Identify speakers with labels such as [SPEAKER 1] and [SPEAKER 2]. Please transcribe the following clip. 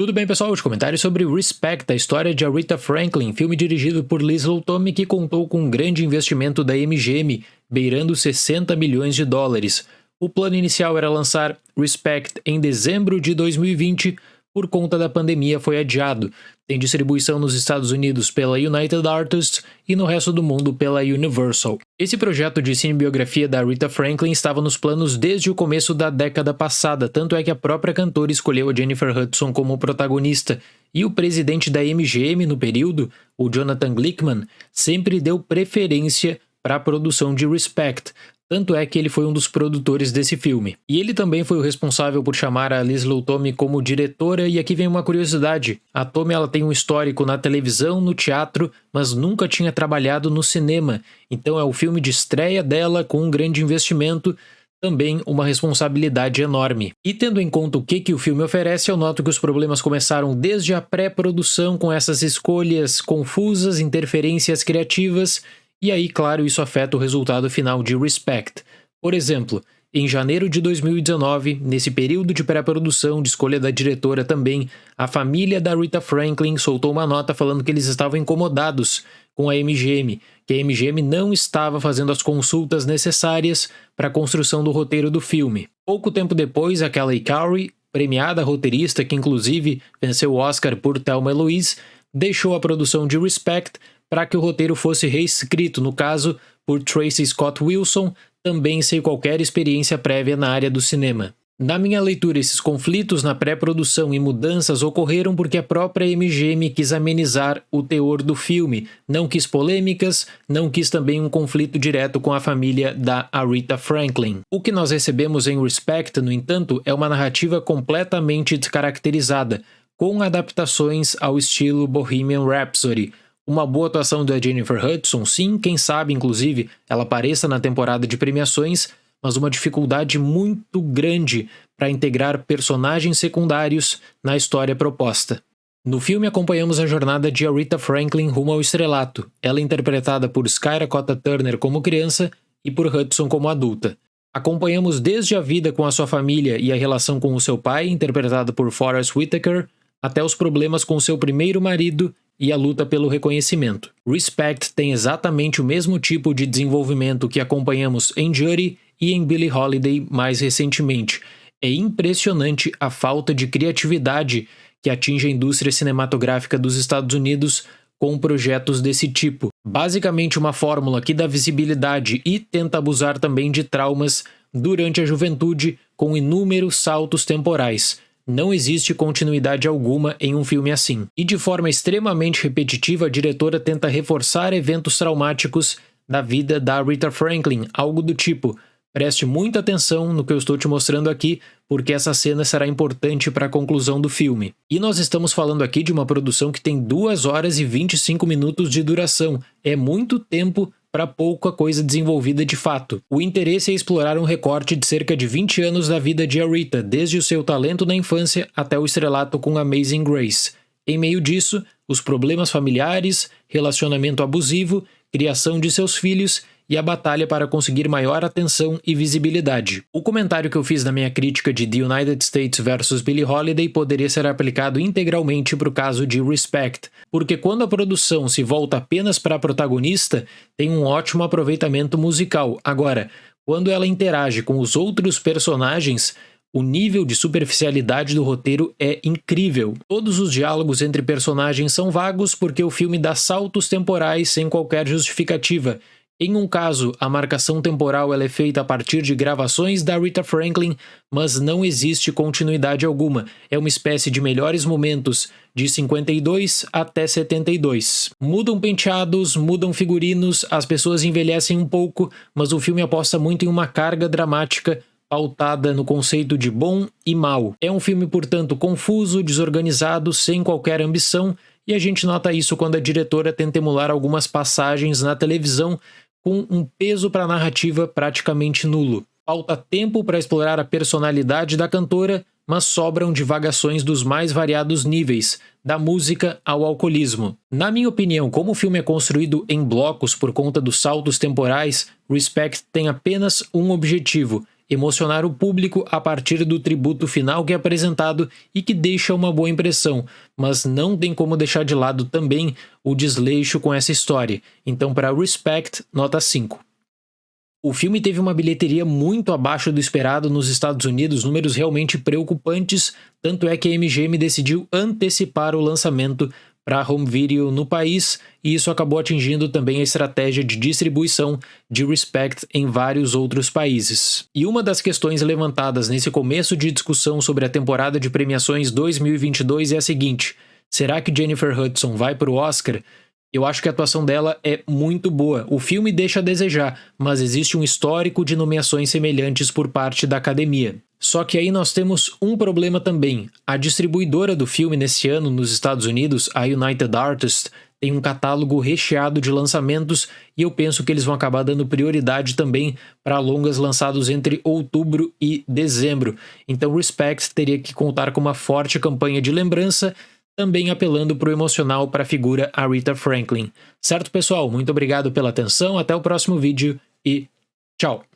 [SPEAKER 1] Tudo bem, pessoal? Os comentários sobre Respect, a história de Aretha Franklin, filme dirigido por Leslie Tomei que contou com um grande investimento da MGM, beirando 60 milhões de dólares. O plano inicial era lançar Respect em dezembro de 2020, por conta da pandemia foi adiado. Tem distribuição nos Estados Unidos pela United Artists e no resto do mundo pela Universal. Esse projeto de cinebiografia da Aretha Franklin estava nos planos desde o começo da década passada, tanto é que a própria cantora escolheu a Jennifer Hudson como protagonista, e o presidente da MGM no período, o Jonathan Glickman, sempre deu preferência para a produção de Respect. Tanto é que ele foi um dos produtores desse filme. E ele também foi o responsável por chamar a Leslie Tomei como diretora, e aqui vem uma curiosidade. A Tomei ela tem um histórico na televisão, no teatro, mas nunca tinha trabalhado no cinema. Então é o filme de estreia dela com um grande investimento, também uma responsabilidade enorme. E tendo em conta o que o filme oferece, eu noto que os problemas começaram desde a pré-produção com essas escolhas confusas, interferências criativas. E aí, claro, isso afeta o resultado final de Respect. Por exemplo, em janeiro de 2019, nesse período de pré-produção de escolha da diretora também, a família da Aretha Franklin soltou uma nota falando que eles estavam incomodados com a MGM, que a MGM não estava fazendo as consultas necessárias para a construção do roteiro do filme. Pouco tempo depois, a Kelly Khoury, premiada roteirista que inclusive venceu o Oscar por Thelma e Louise, deixou a produção de Respect para que o roteiro fosse reescrito, no caso, por Tracy Scott Wilson, também sem qualquer experiência prévia na área do cinema. Na minha leitura, esses conflitos na pré-produção e mudanças ocorreram porque a própria MGM quis amenizar o teor do filme, não quis polêmicas, não quis também um conflito direto com a família da Aretha Franklin. O que nós recebemos em Respect, no entanto, é uma narrativa completamente descaracterizada, com adaptações ao estilo Bohemian Rhapsody. Uma boa atuação da Jennifer Hudson, sim, quem sabe, inclusive, ela apareça na temporada de premiações, mas uma dificuldade muito grande para integrar personagens secundários na história proposta. No filme acompanhamos a jornada de Aretha Franklin rumo ao estrelato, ela interpretada por Skyra Cotta Turner como criança e por Hudson como adulta. Acompanhamos desde a vida com a sua família e a relação com o seu pai, interpretado por Forest Whitaker, até os problemas com seu primeiro marido e a luta pelo reconhecimento. Respect tem exatamente o mesmo tipo de desenvolvimento que acompanhamos em Judy e em Billie Holiday mais recentemente. É impressionante a falta de criatividade que atinge a indústria cinematográfica dos Estados Unidos com projetos desse tipo. Basicamente uma fórmula que dá visibilidade e tenta abusar também de traumas durante a juventude com inúmeros saltos temporais. Não existe continuidade alguma em um filme assim. E de forma extremamente repetitiva, a diretora tenta reforçar eventos traumáticos da vida da Aretha Franklin, algo do tipo: preste muita atenção no que eu estou te mostrando aqui, porque essa cena será importante para a conclusão do filme. E nós estamos falando aqui de uma produção que tem 2 horas e 25 minutos de duração. É muito tempo para pouca coisa desenvolvida de fato. O interesse é explorar um recorte de cerca de 20 anos da vida de Aretha, desde o seu talento na infância até o estrelato com Amazing Grace. Em meio disso, os problemas familiares, relacionamento abusivo, criação de seus filhos e a batalha para conseguir maior atenção e visibilidade. O comentário que eu fiz na minha crítica de The United States vs Billie Holiday poderia ser aplicado integralmente para o caso de Respect, porque quando a produção se volta apenas para a protagonista, tem um ótimo aproveitamento musical. Agora, quando ela interage com os outros personagens, o nível de superficialidade do roteiro é incrível. Todos os diálogos entre personagens são vagos porque o filme dá saltos temporais sem qualquer justificativa. Em um caso, a marcação temporal ela é feita a partir de gravações da Aretha Franklin, mas não existe continuidade alguma. É uma espécie de melhores momentos de 52 até 72. Mudam penteados, mudam figurinos, as pessoas envelhecem um pouco, mas o filme aposta muito em uma carga dramática pautada no conceito de bom e mal. É um filme, portanto, confuso, desorganizado, sem qualquer ambição, e a gente nota isso quando a diretora tenta emular algumas passagens na televisão com um peso para a narrativa praticamente nulo. Falta tempo para explorar a personalidade da cantora, mas sobram divagações dos mais variados níveis, da música ao alcoolismo. Na minha opinião, como o filme é construído em blocos por conta dos saltos temporais, Respect tem apenas um objetivo: emocionar o público a partir do tributo final que é apresentado e que deixa uma boa impressão, mas não tem como deixar de lado também o desleixo com essa história. Então, para Respect, nota 5. O filme teve uma bilheteria muito abaixo do esperado nos Estados Unidos, números realmente preocupantes, tanto é que a MGM decidiu antecipar o lançamento para home video no país, e isso acabou atingindo também a estratégia de distribuição de Respect em vários outros países. E uma das questões levantadas nesse começo de discussão sobre a temporada de premiações 2022 é a seguinte: será que Jennifer Hudson vai para o Oscar? Eu acho que a atuação dela é muito boa. O filme deixa a desejar, mas existe um histórico de nomeações semelhantes por parte da academia. Só que aí nós temos um problema também. A distribuidora do filme nesse ano nos Estados Unidos, a United Artists, tem um catálogo recheado de lançamentos e eu penso que eles vão acabar dando prioridade também para longas lançados entre outubro e dezembro. Então Respect teria que contar com uma forte campanha de lembrança, também apelando para o emocional para a figura Aretha Franklin. Certo, pessoal? Muito obrigado pela atenção, até o próximo vídeo e tchau!